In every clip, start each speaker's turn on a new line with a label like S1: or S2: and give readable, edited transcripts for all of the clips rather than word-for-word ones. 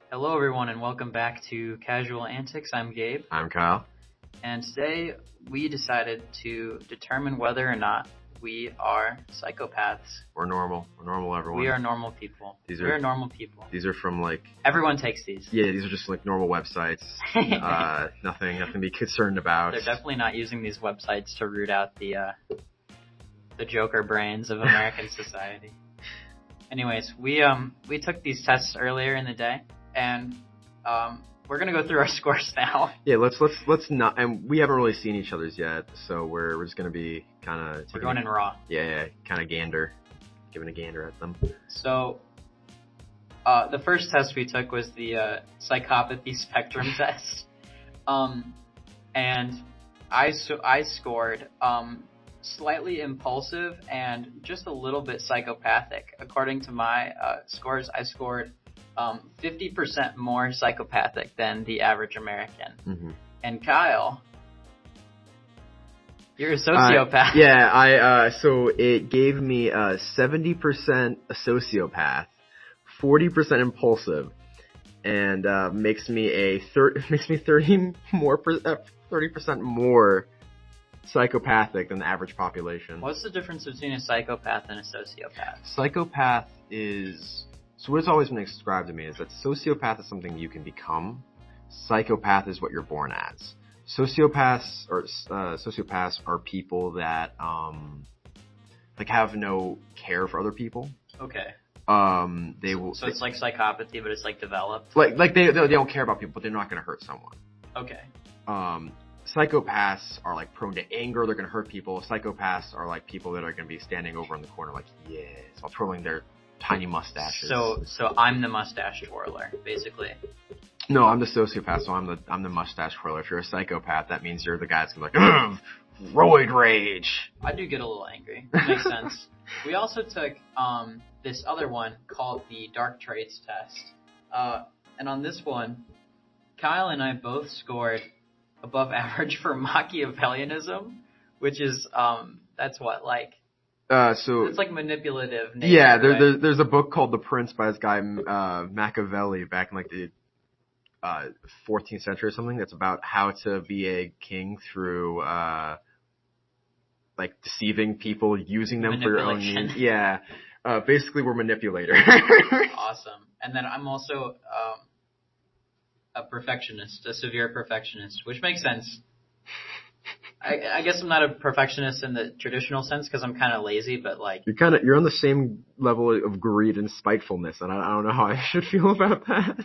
S1: Hello, everyone, and welcome back to Casual Antics. I'm Gabe,
S2: I'm Kyle.
S1: and today we decided to determine whether or not we are psychopaths.
S2: We're normal. We're normal, everyone.
S1: We are normal people. We're normal people.
S2: These are from
S1: Everyone takes these.
S2: Yeah, these are just like normal websites. Nothing to be concerned about.
S1: They're definitely not using these websites to root out the Joker brains of American society. Anyways, we took these tests earlier in the day, and we're gonna go through our scores now.
S2: Yeah, let's not. And we haven't really seen each other's yet, so we're just gonna be kind of.
S1: We're going in raw.
S2: Yeah, kind of giving a gander at them.
S1: So, the first test we took was the psychopathy spectrum test, and I scored slightly impulsive and just a little bit psychopathic. According to my scores, I scored 50% more psychopathic than the average American.
S2: Mm-hmm.
S1: And Kyle, you're a sociopath.
S2: So it gave me 70% a sociopath, 40% impulsive, and makes me 30% more psychopathic than the average population.
S1: What's the difference between a psychopath and a sociopath?
S2: Psychopath is, so what it's always been described to me is that sociopath is something you can become. Psychopath is what you're born as. Sociopaths are people that have no care for other people.
S1: Okay.
S2: So
S1: it's like psychopathy, but it's like developed.
S2: Like they don't care about people, but they're not going to hurt someone.
S1: Okay.
S2: Psychopaths are like prone to anger. They're going to hurt people. Psychopaths are like people that are going to be standing over in the corner like, yes, while twirling their tiny mustaches.
S1: So I'm the mustache twirler, basically.
S2: No, I'm the sociopath, so I'm the mustache twirler. If you're a psychopath, that means you're the guy that's going to be like, roid rage.
S1: I do get a little angry. That makes sense. We also took this other one called the Dark Traits test. And on this one, Kyle and I both scored above average for Machiavellianism, which is that's what, like,
S2: so
S1: it's like manipulative nature.
S2: Yeah,
S1: right?
S2: there's a book called The Prince by this guy Machiavelli back in like the 14th century or something. That's about how to be a king through like deceiving people, using them for your own means. Yeah, basically we're manipulators.
S1: Awesome. And then I'm also a perfectionist, a severe perfectionist, which makes sense. I guess I'm not a perfectionist in the traditional sense because I'm kind of lazy, but like
S2: you're on the same level of greed and spitefulness, and I don't know how I should feel about that.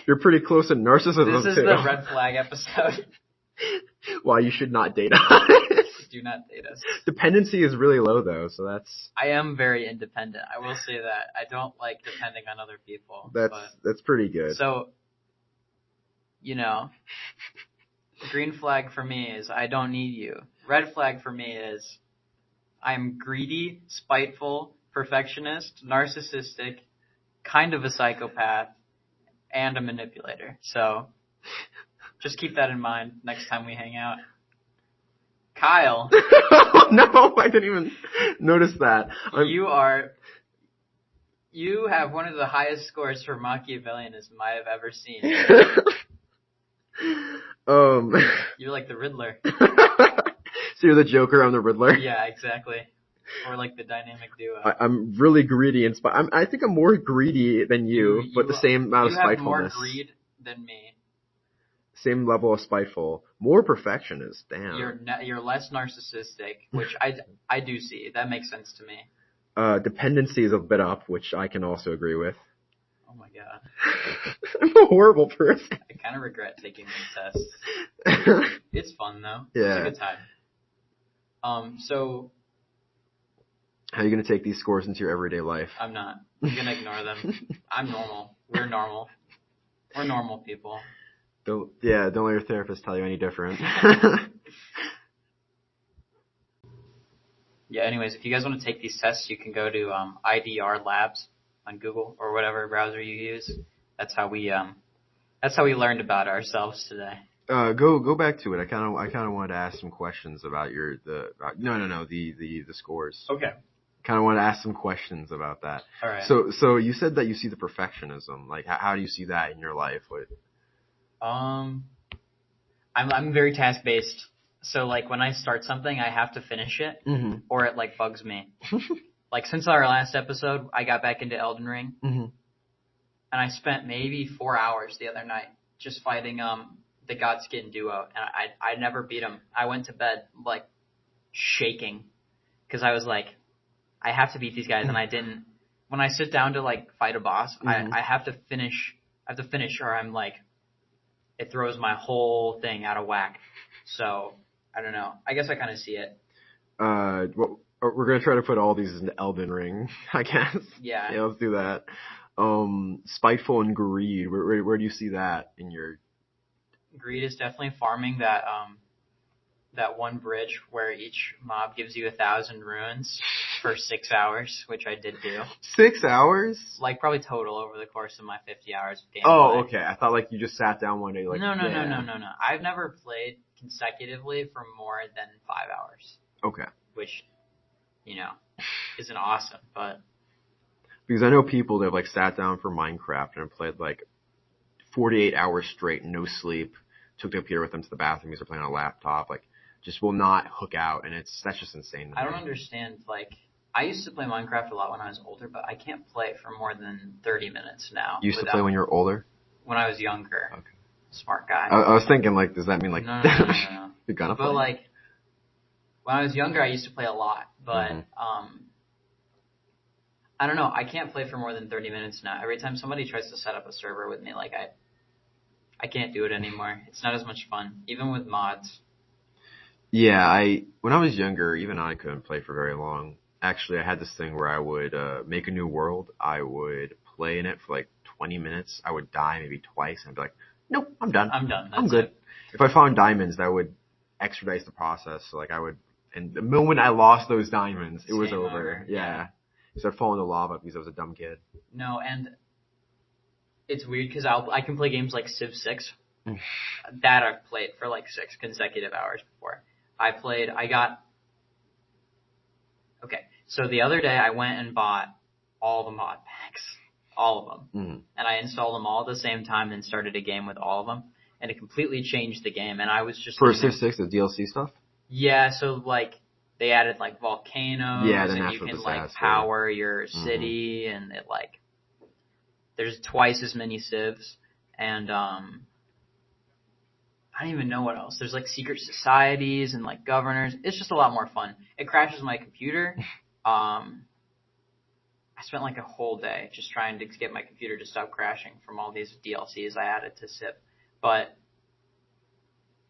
S2: You're pretty close to narcissism.
S1: This is the red flag episode.
S2: Why you should not date us.
S1: Do not date us.
S2: Dependency is really low though, so that's.
S1: I am very independent. I will say that. I don't like depending on other people.
S2: That's pretty good.
S1: So, green flag for me is I don't need you. Red flag for me is I'm greedy, spiteful, perfectionist, narcissistic, kind of a psychopath, and a manipulator. So just keep that in mind next time we hang out. Kyle.
S2: No, I didn't even notice that.
S1: You have one of the highest scores for Machiavellianism I have ever seen. You're like the Riddler.
S2: So you're the Joker, I'm the Riddler?
S1: Yeah, exactly. Or like the dynamic duo.
S2: I'm really greedy and I think I'm more greedy than you but the same amount of spitefulness.
S1: You have more greed than me.
S2: Same level of spiteful. More perfectionist, damn.
S1: You're less narcissistic, which I do see. That makes sense to me.
S2: Dependency is a bit up, which I can also agree with.
S1: Oh my god.
S2: I'm a horrible person.
S1: I kind of regret taking these tests. It's fun though.
S2: Yeah.
S1: It's a good time. So.
S2: How are you going to take these scores into your everyday life?
S1: I'm not. I'm going to ignore them. I'm normal. We're normal. We're normal people.
S2: Don't let your therapist tell you any different.
S1: Yeah, anyways, if you guys want to take these tests, you can go to IDR Labs on Google or whatever browser you use. That's how we learned about ourselves today.
S2: Go back to it. I kind of wanted to ask some questions about the scores.
S1: Okay.
S2: kind of want to ask some questions about that.
S1: All right.
S2: So you said that you see the perfectionism. Like, how do you see that in your life?
S1: I'm very task based. So like when I start something, I have to finish it, or it like bugs me. Like since our last episode, I got back into Elden Ring, and I spent maybe 4 hours the other night just fighting the Godskin duo, and I never beat him. I went to bed like shaking because I was like, I have to beat these guys, and I didn't. When I sit down to like fight a boss, I have to finish. I have to finish, or I'm like, it throws my whole thing out of whack. So I don't know. I guess I kind of see it.
S2: Well, we're gonna try to put all these into Elden Ring, I guess.
S1: Yeah.
S2: Yeah, let's do that. Spiteful and greed. Where do you see that in your?
S1: Greed is definitely farming that one bridge where each mob gives you 1,000 runes for 6 hours, which I did do.
S2: 6 hours?
S1: Like probably total over the course of my 50 hours of gameplay.
S2: Oh, okay. I thought like you just sat down one day like.
S1: No. I've never played consecutively for more than 5 hours.
S2: Okay.
S1: Which, isn't awesome, but.
S2: Because I know people that have like sat down for Minecraft and played like 48 hours straight, no sleep, took their computer with them to the bathroom because they're playing on a laptop, like just will not hook out, and that's just insane.
S1: I don't understand, like, I used to play Minecraft a lot when I was older, but I can't play for more than 30 minutes now.
S2: You used to play when you were older?
S1: When I was younger.
S2: Okay.
S1: Smart guy.
S2: I was thinking, like, does that mean, like,
S1: No.
S2: you're gonna play?
S1: But, like, when I was younger, I used to play a lot, but, I don't know, I can't play for more than 30 minutes now. Every time somebody tries to set up a server with me, like, I can't do it anymore. It's not as much fun, even with mods.
S2: Yeah, when I was younger, even I couldn't play for very long. Actually, I had this thing where I would make a new world. I would play in it for like 20 minutes. I would die maybe twice, and I'd be like, nope, I'm done. I'm good. If I found diamonds, that would expedite the process. So like and the moment I lost those diamonds, it was over. Yeah. So I'd fall into lava because I was a dumb kid. No,
S1: and it's weird because I can play games like Civ 6 that I've played for like 6 consecutive hours before. Okay, so the other day I went and bought all the mod packs, all of them, and I installed them all at the same time and started a game with all of them, and it completely changed the game, and I was just...
S2: For Civ 6, the DLC stuff?
S1: Yeah, so like, they added like volcanoes, and you can like power your city, and it like... There's twice as many civs, and I don't even know what else. There's like secret societies and like governors. It's just a lot more fun. It crashes my computer. I spent like a whole day just trying to get my computer to stop crashing from all these DLCs I added to Civ. But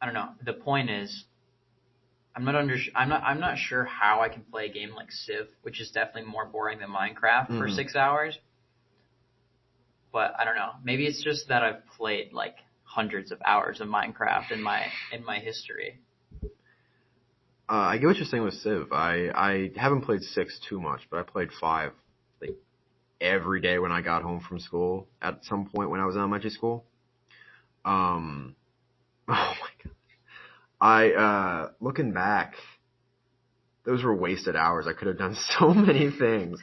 S1: I don't know. The point is, I'm not sure how I can play a game like Civ, which is definitely more boring than Minecraft for 6 hours. But I don't know. Maybe it's just that I've played like hundreds of hours of Minecraft in my history.
S2: I get what you're saying with Civ. I haven't played 6 too much, but I played 5 like every day when I got home from school at some point when I was in elementary school. Oh my god. Looking back, those were wasted hours. I could have done so many things.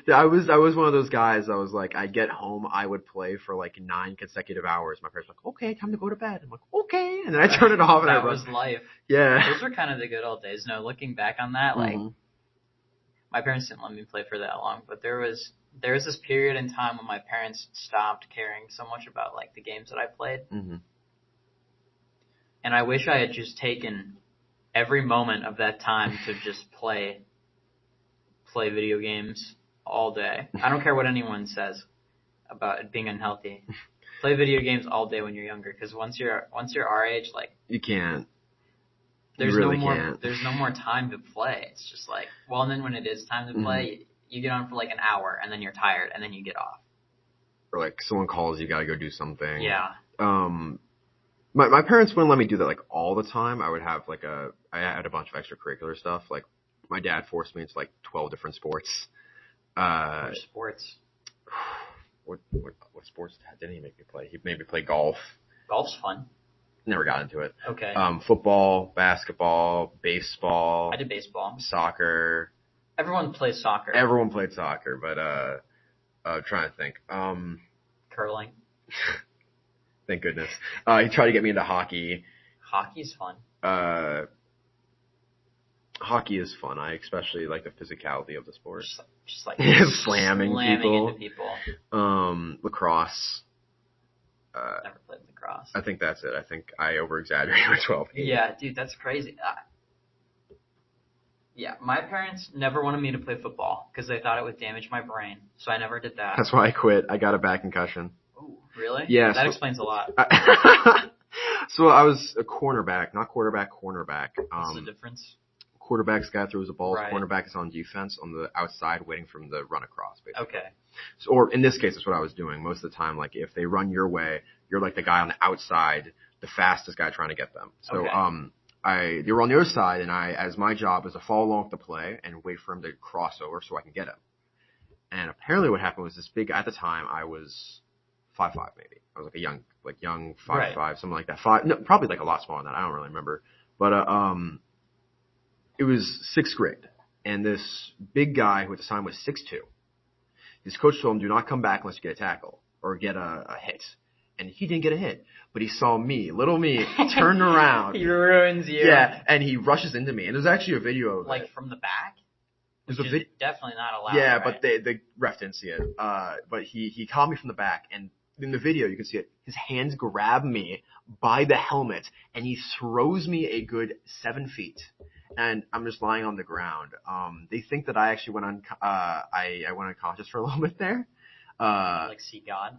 S2: I was one of those guys. I was like, I'd get home, I would play for like 9 consecutive hours. My parents were like, okay, time to go to bed. I'm like, okay, and then I turn it off. And
S1: that was life.
S2: Yeah,
S1: those were kind of the good old days. No, looking back on that, like my parents didn't let me play for that long, but there was this period in time when my parents stopped caring so much about like the games that I played, and I wish I had just taken every moment of that time to just play video games all day. I don't care what anyone says about it being unhealthy. Play video games all day when you're younger, because once you're our age, like
S2: you can't.
S1: There's no more time to play. It's just like, well, and then when it is time to play, you get on for like an hour, and then you're tired, and then you get off.
S2: Or like someone calls, you gotta go do something.
S1: Yeah.
S2: My parents wouldn't let me do that like all the time. I had a bunch of extracurricular stuff. Like my dad forced me into like 12 different sports.
S1: What sports?
S2: What sports didn't he make me play? He made me play golf.
S1: Golf's fun.
S2: Never got into it.
S1: Okay.
S2: Football, basketball, baseball.
S1: I did baseball.
S2: Soccer.
S1: Everyone plays soccer.
S2: Everyone played soccer, but I'm trying to think.
S1: Curling.
S2: Thank goodness. He tried to get me into hockey.
S1: Hockey's fun.
S2: Hockey is fun. I especially like the physicality of the sport.
S1: Just like
S2: slamming people.
S1: Into people.
S2: Lacrosse.
S1: Never played lacrosse.
S2: I think that's it. I think I over-exaggerated my 12 feet.
S1: Yeah, dude, that's crazy. Yeah, my parents never wanted me to play football because they thought it would damage my brain, so I never did that.
S2: That's why I quit. I got a back concussion.
S1: Ooh, really?
S2: Yeah.
S1: That explains a lot.
S2: So I was a cornerback, not quarterback, cornerback.
S1: What's the difference?
S2: Quarterback's guy throws the balls.
S1: Right.
S2: Cornerback is on defense on the outside waiting for him to run across, basically.
S1: Okay.
S2: So, or in this case, that's what I was doing. Most of the time, like if they run your way, you're like the guy on the outside, the fastest guy trying to get them. So,
S1: okay.
S2: They were on the other side, and as my job is to follow along with the play and wait for him to cross over so I can get him. And apparently what happened was this big, at the time, I was 5'5", maybe. I was like a young 5'5",
S1: right.
S2: something like that. No, probably like a lot smaller than that. I don't really remember. But, it was 6th grade, and this big guy who at the time was 6'2", his coach told him, do not come back unless you get a tackle or get a hit. And he didn't get a hit, but he saw me, little me, turned around.
S1: He ruins you.
S2: Yeah, and he rushes into me. And there's actually a video of
S1: like
S2: it.
S1: from the back?
S2: There's
S1: Which is definitely not allowed.
S2: Yeah,
S1: right?
S2: but the ref didn't see it. But he caught me from the back, and in the video you can see it. His hands grab me by the helmet, and he throws me a good 7 feet. And I'm just lying on the ground. They think that I actually went I went unconscious for a little bit there.
S1: Like see God.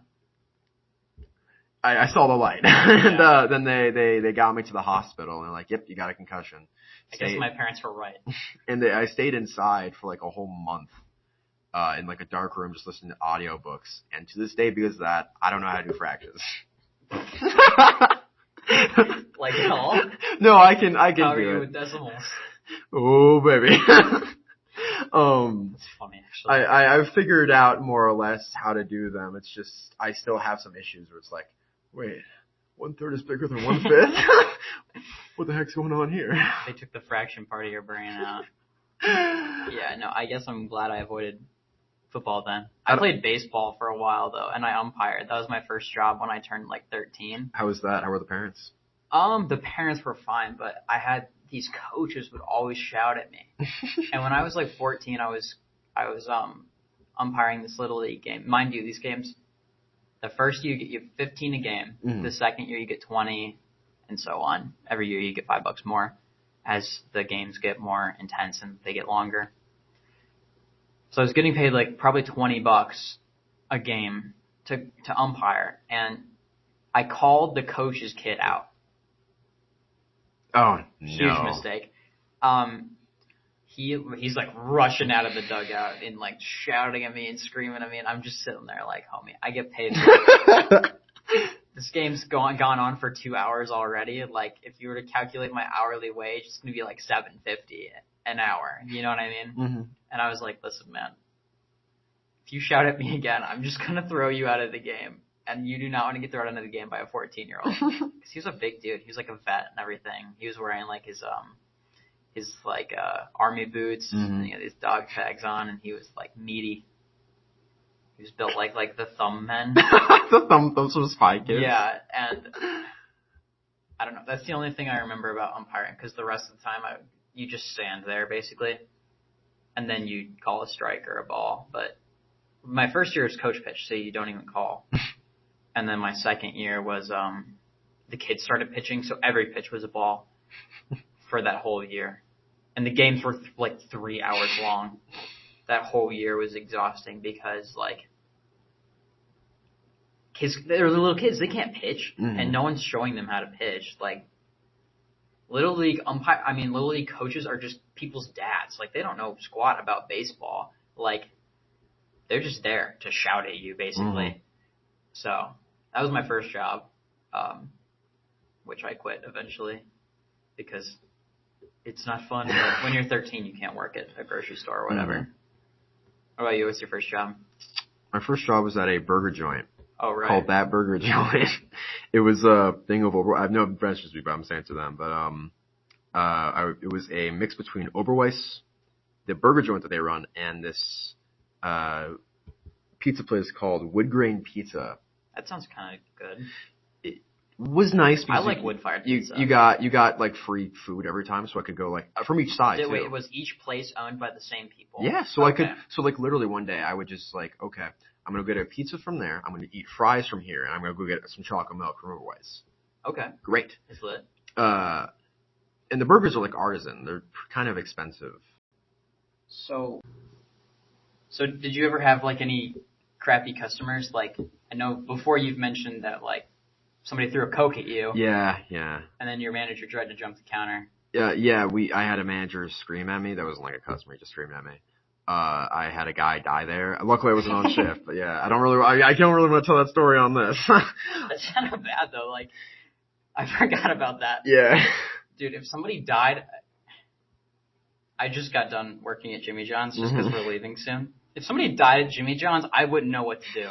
S2: I saw the light. And then they got me to the hospital, and they're like, yep, you got a concussion.
S1: I guess my parents were right.
S2: And I stayed inside for like a whole month, in like a dark room just listening to audiobooks. And to this day, because of that, I don't know how to do fractions.
S1: Like at all?
S2: No, I can
S1: How
S2: do
S1: are you
S2: it.
S1: with decimals?
S2: Oh, baby.
S1: It's funny, actually.
S2: I've figured out more or less how to do them. It's just, I still have some issues where it's like, wait, 1/3 is bigger than 1/5? What the heck's going on here?
S1: They took the fraction part of your brain out. Yeah, no, I guess I'm glad I avoided football then. I played baseball for a while though, and I umpired. That was my first job when I turned like 13.
S2: How was that? How were the parents?
S1: The parents were fine, but I had these coaches would always shout at me. And when I was like 14, I was umpiring this little league game. Mind you, these games, the first year you get 15 a game. Mm-hmm. The second year you get 20, and so on. Every year you get $5 more as the games get more intense and they get longer. So I was getting paid like probably $20 a game to umpire, and I called the coach's kid out.
S2: Oh, no.
S1: Huge mistake. He's like rushing out of the dugout and like shouting at me and screaming at me, and I'm just sitting there like, homie, I get paid. This game's gone on for 2 hours already. Like, if you were to calculate my hourly wage, it's gonna be like $7.50 an hour. You know what I mean?
S2: Mm-hmm.
S1: And I was like, listen, man, if you shout at me again, I'm just gonna throw you out of the game. And you do not want to get thrown out of the game by a 14-year-old. Because he was a big dude. He was like a vet and everything. He was wearing like his like army boots, mm-hmm. and he had these dog tags on, and he was like meaty. He was built like the thumb men.
S2: Those were Spy Kids.
S1: Yeah, and I don't know. That's the only thing I remember about umpiring, because the rest of the time you just stand there basically, and then you call a strike or a ball. But my first year was coach pitch, so you don't even call. And then my second year was the kids started pitching, so every pitch was a ball for that whole year. And the games were like 3 hours long. That whole year was exhausting because like they're little kids, they can't pitch, mm-hmm. and no one's showing them how to pitch. Like little league coaches are just people's dads. Like they don't know squat about baseball. Like they're just there to shout at you basically. Mm-hmm. So that was my first job, which I quit eventually because it's not fun. When you're 13, you can't work at a grocery store or whatever. Mm-hmm. What about you? What's your first job?
S2: My first job was at a burger joint.
S1: Oh, right.
S2: Called That Burger Joint. It was a thing of I have no friends to speak, but I'm saying to them. But it was a mix between Oberweis, the burger joint that they run, and this pizza place called Wood Grain Pizza.
S1: That sounds kind of good.
S2: It was nice because
S1: I like wood-fired pizza.
S2: You got like free food every time, so I could go like from each side.
S1: Wait, was each place owned by the same people?
S2: Yeah, so I could. So like literally one day I would just like, okay, I'm gonna get a pizza from there. I'm gonna eat fries from here, and I'm gonna go get some chocolate milk from Riverwise.
S1: Okay.
S2: Great.
S1: It's lit.
S2: And the burgers are like artisan. They're kind of expensive.
S1: So did you ever have like any crappy customers? Like, I know before you've mentioned that like somebody threw a Coke at you.
S2: Yeah.
S1: And then your manager tried to jump the counter.
S2: Yeah. I had a manager scream at me. That wasn't like a customer. He just screamed at me. I had a guy die there. Luckily I wasn't on shift, but yeah, I don't really want to tell that story on this.
S1: That's kind of bad though. Like, I forgot about that.
S2: Yeah.
S1: Dude, if somebody died, I just got done working at Jimmy John's just because we're leaving soon. If somebody died at Jimmy John's, I wouldn't know what to do.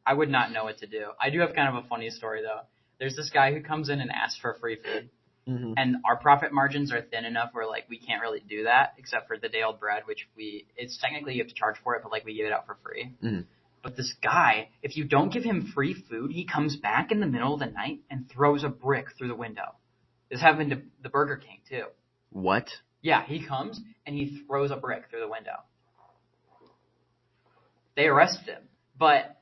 S1: I would not know what to do. I do have kind of a funny story though. There's this guy who comes in and asks for free food. And our profit margins are thin enough where like we can't really do that except for the day old bread, which it's technically you have to charge for it, but like we give it out for free. But this guy, if you don't give him free food, he comes back in the middle of the night and throws a brick through the window. This happened to the Burger King too.
S2: What?
S1: Yeah, he comes and he throws a brick through the window. They arrested him, but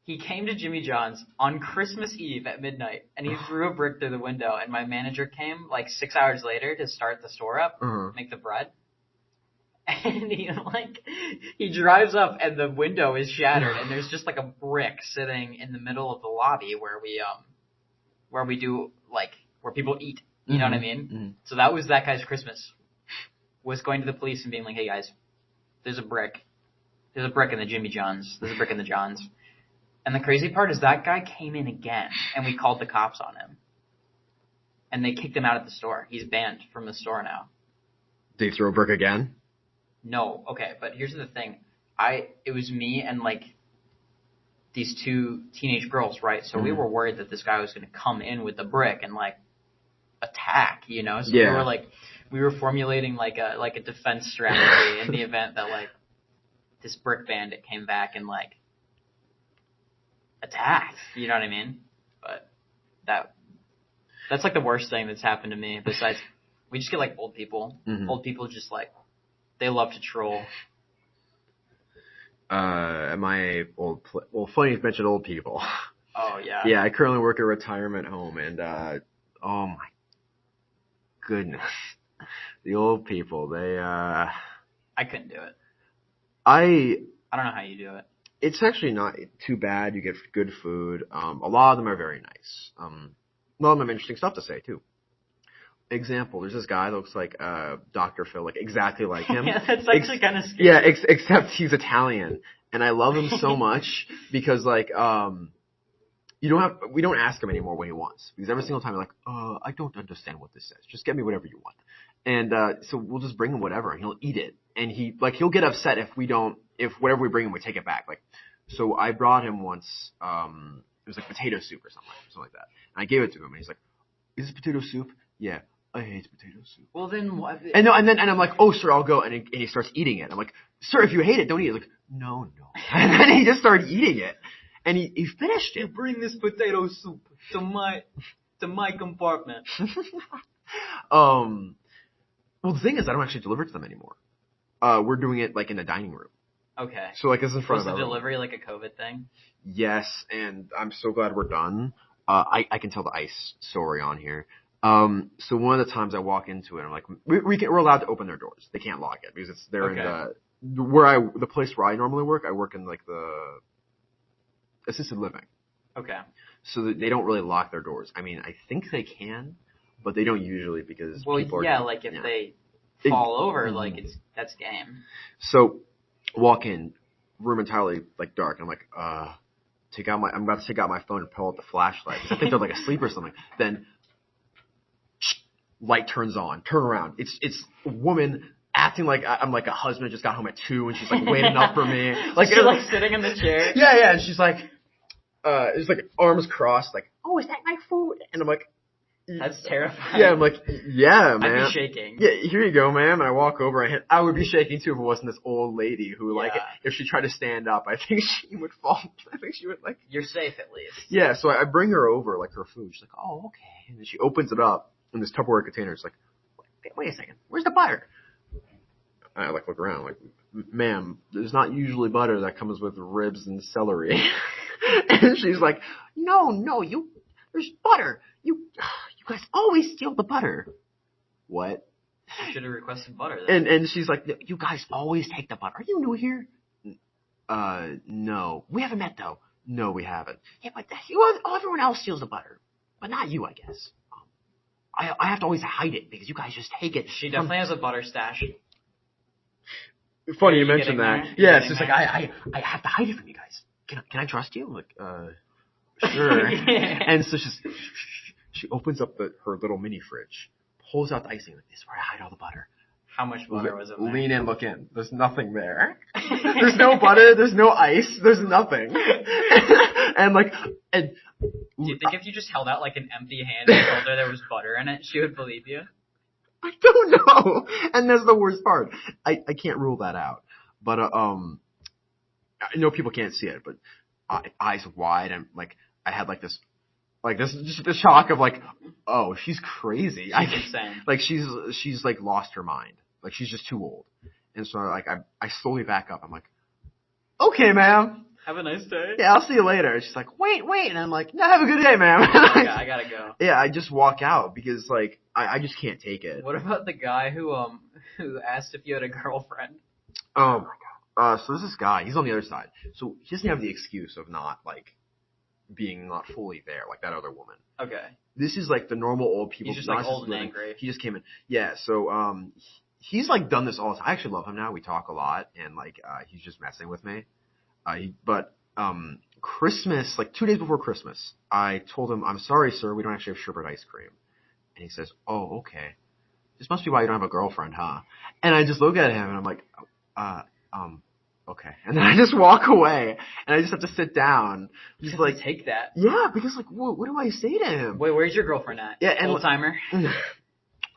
S1: he came to Jimmy John's on Christmas Eve at midnight, and he threw a brick through the window, and my manager came like 6 hours later to start the store up, make the bread. And he drives up, and the window is shattered, and there's just like a brick sitting in the middle of the lobby where we do like where people eat. You know what I mean? So that was that guy's Christmas. Was going to the police and being like, "Hey guys, there's a brick. There's a brick in the Jimmy John's. There's a brick in the John's." And the crazy part is that guy came in again, and we called the cops on him. And they kicked him out of the store. He's banned from the store now.
S2: Did he throw a brick again?
S1: No. Okay, but here's the thing. It was me and, like, these two teenage girls, right? So we were worried that this guy was going to come in with the brick and, like, attack, you know? So we were formulating, like a defense strategy in the event that, like, this brick bandit came back and, like, attacked, you know what I mean? But that's like the worst thing that's happened to me. Besides, we just get like old people. Old people just like they love to troll.
S2: At my funny you mentioned old people.
S1: Oh yeah.
S2: Yeah, I currently work at a retirement home, and oh my goodness, the old people. They
S1: I couldn't do it.
S2: I
S1: don't know how you do it.
S2: It's actually not too bad. You get good food. A lot of them are very nice. A lot of them have interesting stuff to say, too. Example, there's this guy that looks like Dr. Phil, like exactly like him.
S1: Yeah, that's actually kind of scary.
S2: Yeah, except he's Italian. And I love him so much because, like, we don't ask him anymore what he wants. Because every single time we're like, I don't understand what this says. Just get me whatever you want. And so we'll just bring him whatever, and he'll eat it. And he'll get upset if whatever we bring him, we take it back. Like, so I brought him once, it was like potato soup or something like that. And I gave it to him, and he's like, "Is this potato soup?" "Yeah, I hate potato soup."
S1: Well, then what?
S2: And I'm like, "Oh, sir, I'll go." And he starts eating it. I'm like, "Sir, if you hate it, don't eat it." Like, no. And then he just started eating it, and he finished it.
S1: "You bring this potato soup to my compartment."
S2: Well, the thing is, I don't actually deliver it to them anymore. We're doing it like in the dining room.
S1: Okay.
S2: So like it's in front of
S1: everyone. Was the delivery like a COVID thing?
S2: Yes, and I'm so glad we're done. I can tell the ice story on here. So one of the times I walk into it, I'm like, we're allowed to open their doors. They can't lock it because they're in the place where I normally work. I work in like the assisted living.
S1: Okay.
S2: So they don't really lock their doors. I mean, I think they can, but they don't usually because people are
S1: if they fall over, like that's game.
S2: So walk in, room entirely like dark. I'm like, I'm about to take out my phone and pull out the flashlight because I think they're like asleep or something. Then light turns on. Turn around. It's a woman acting like I'm like a husband just got home at 2 and she's like waiting up for me. Like
S1: she's like sitting in the chair.
S2: Yeah, and she's like, it's like arms crossed, like, "Oh, is that my food?" And I'm like,
S1: That's terrifying.
S2: Yeah, I'm like, yeah, man.
S1: I'd be shaking.
S2: Yeah, here you go, ma'am. And I walk over. I would be shaking too if it wasn't this old lady who, like, if she tried to stand up, I think she would fall. I think she would, like.
S1: You're safe at least.
S2: Yeah, so I bring her over, like, her food. She's like, oh, okay. And then she opens it up in this Tupperware container. It's like, wait a second. Where's the butter? I, like, look around, like, ma'am, there's not usually butter that comes with ribs and celery. And she's like, no, there's butter. You guys always steal the butter. What?
S1: You should have requested butter then.
S2: And she's like, you guys always take the butter. Are you new here? No. We haven't met though. No, we haven't. Yeah, but everyone else steals the butter. But not you, I guess. I have to always hide it because you guys just take it.
S1: She definitely has a butter stash.
S2: Funny you mentioned that. Yeah, it's just like, I have to hide it from you guys. Can I trust you? Like, sure. And so she opens up her little mini fridge, pulls out the icing, like, this is where I hide all the butter.
S1: How much butter was in there?
S2: Lean in, look in. There's nothing there. There's no butter, there's no ice, there's nothing. And do
S1: you think if you just held out like an empty hand and told her there was butter in it, she would believe you?
S2: I don't know. And that's the worst part. I can't rule that out. But I know people can't see it, but eyes wide, and like I had this just the shock of like, oh, she's crazy.
S1: She's insane.
S2: Like she's like lost her mind. Like she's just too old. And so like I slowly back up. I'm like, okay, ma'am.
S1: Have a nice day.
S2: Yeah, I'll see you later. She's like, wait. And I'm like, no, have a good day, ma'am.
S1: Yeah, I gotta go.
S2: Yeah, I just walk out because like I just can't take it.
S1: What about the guy who asked if you had a girlfriend?
S2: Oh my god. So there's this guy. He's on the other side. So he doesn't have the excuse of not like being not fully there like that other woman.
S1: Okay.
S2: This is like the normal old people.
S1: He's just like old and angry.
S2: He just came in. Yeah. So he's like done this all the time. I actually love him now. We talk a lot, and like he's just messing with me. But Christmas, like 2 days before Christmas, I told him, I'm sorry, sir, we don't actually have sherbet ice cream. And he says, oh, okay. This must be why you don't have a girlfriend, huh? And I just look at him and I'm like, okay. And then I just walk away and I just have to sit down.
S1: Just like, take that.
S2: Yeah, because like, what do I say to him?
S1: Wait, where's your girlfriend at?
S2: Yeah, and
S1: old timer.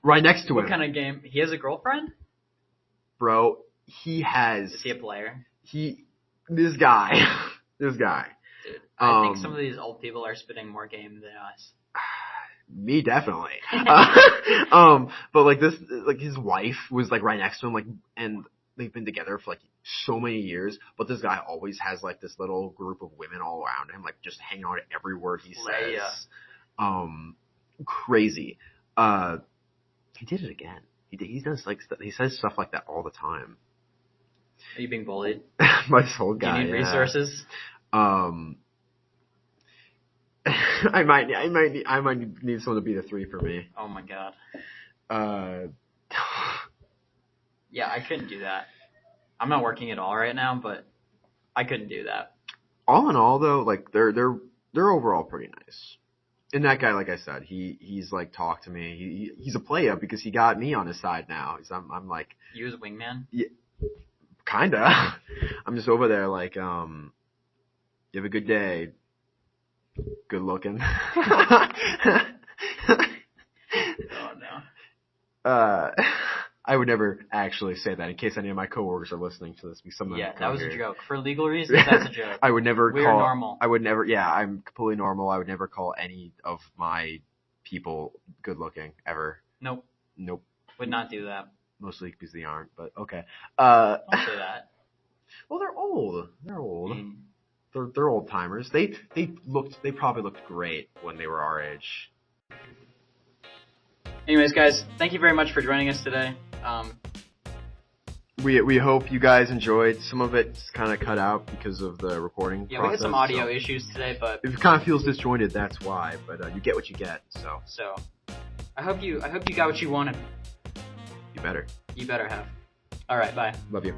S2: Right next to him.
S1: What kind of game? He has a girlfriend?
S2: Bro, he has.
S1: Is he a player?
S2: This guy.
S1: Dude, I think some of these old people are spitting more game than us.
S2: Me definitely. But like this, like his wife was like right next to him, like, and they've been together for like so many years. But this guy always has like this little group of women all around him, like just hanging out at every word he says. Crazy. He did it again. He does like he says stuff like that all the time.
S1: Are you being bullied?
S2: By this old guy.
S1: Do you need resources?
S2: I might need someone to be the 3 for me.
S1: Oh my god. Yeah, I couldn't do that. I'm not working at all right now, but I couldn't do that. All
S2: in all, though, like they're overall pretty nice. And that guy, like I said, he's like talked to me. He's a player because he got me on his side now. I'm like,
S1: you as a wingman?
S2: Yeah, kinda. I'm just over there like, you have a good day. Good looking.
S1: Oh no.
S2: I would never actually say that in case any of my coworkers are listening to this.
S1: Yeah, that was a joke. For legal reasons, that's a joke.
S2: I would never
S1: We're normal.
S2: I would never, yeah, I'm completely normal. I would never call any of my people good looking, ever.
S1: Nope. Would not do that.
S2: Mostly because they aren't, but okay.
S1: Don't say that.
S2: Well, they're old. They're old timers. They probably looked great when they were our age.
S1: Anyways, guys, thank you very much for joining us today.
S2: We hope you guys enjoyed. Some of it's kind of cut out because of the recording process.
S1: We had some audio issues today, but
S2: if it kind of feels disjointed, that's why. But you get what you get. So
S1: I hope you got what you wanted.
S2: You better.
S1: You better have. All right, bye.
S2: Love you.